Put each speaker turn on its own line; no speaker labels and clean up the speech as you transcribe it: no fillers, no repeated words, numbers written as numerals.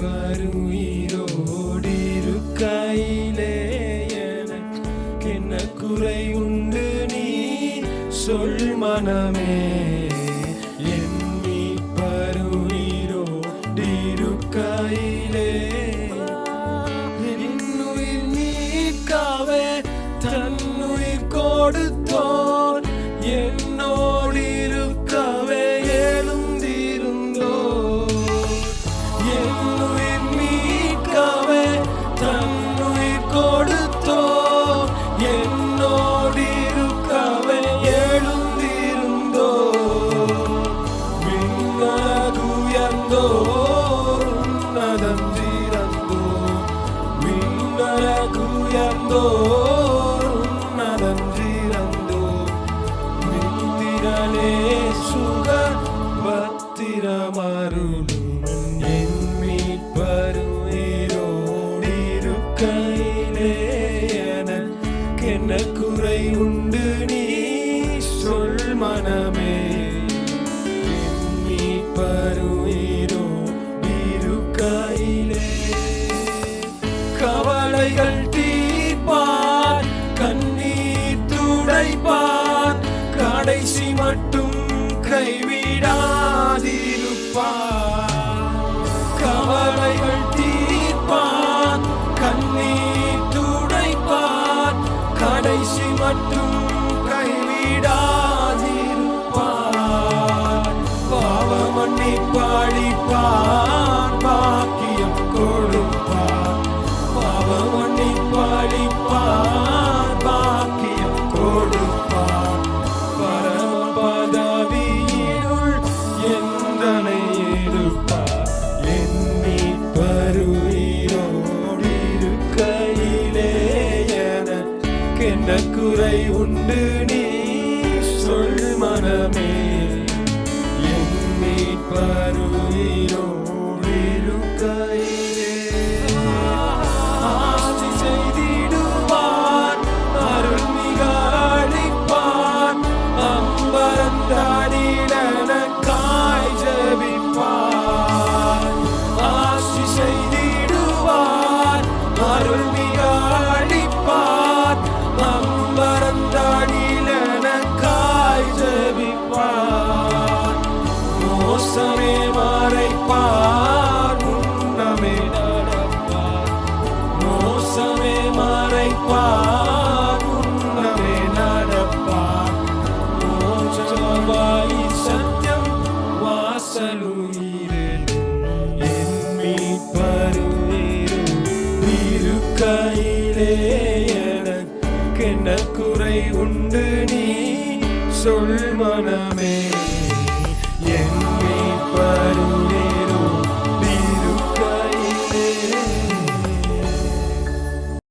மீட்பருயிரோடிருக்கையிலே என்ன குறை உண்டு நீ சொல் மனமே. என் மீட்பருயிரோடிருக்கையிலே என்னுயிர் மீட்கவே தன்னுயிர் கொடுத்தோர் என்னோடு இருக்கவே எழுந்திருந்தோர். என்னுயிர் மீட்கவே தன்னுயிர் கொடுத்தோர் என்னோடு இருக்கவே எழுந்திருந்தோர். விண்ணகுயர்ந்தோர் உன்னதம் திறந்தோர். விண்ணகுயர்ந்தோர் உன்னதம் திறந்தோர். நித்திரனே சுக பத்திரமருளும். என் மீட்பருயிரோடிருக்கையிலே எனக்கென்ன குறை உண்டு நீ சொல் மனமே. என் மீட்பருயிரோடிருக்கையிலே கவலைகள் தீர்ப்பார் கண்ணீர் துடைப்பார் கடைசி மட்டும் கைவிடாதிருப்பார். கவலைகள் தீர்ப்பார் கண்ணீர் துடைப்பார் கடைசி மட்டும் கைவிடாதிருப்பார். பாவ மன்னிப்பளிப்பார் பாக்கியம் கொடுப்பார். பாவ மன்னிப்பளிப்பார் பாக்கியம் கொடுப்பார். பரமபதவியினுள் எந்தனை எடுப்பார். என் மீட்பருயிரோடிருக்கையிலே எனக்கென்ன குறை உண்டு நீ சொல் மனமே. என் மீட்பருயிரோடிருக்கையிலே ஆசி செய்திடுவார் அருள் மிக அளிப்பார். அம்பரந்தாடிலனக்காய் ஜெபிப்பார். ஆசி செய்திடுவார் அருள் மிக அளிப்பார். அம்பரந்தாடிலனக்காய் ஜெபிப்பார். மோசமே மறைப்பார் முன்னமே நடப்பார். மோசமே மறைப்பார் முன்னமே நடப்பார். மோசமாய் சத்தியம் வாசலுயிரிலும். என் மீட்பருயிரோடிருக்கையிலே எனக்கென்ன குறை உண்டு நீ சொல் மனமே.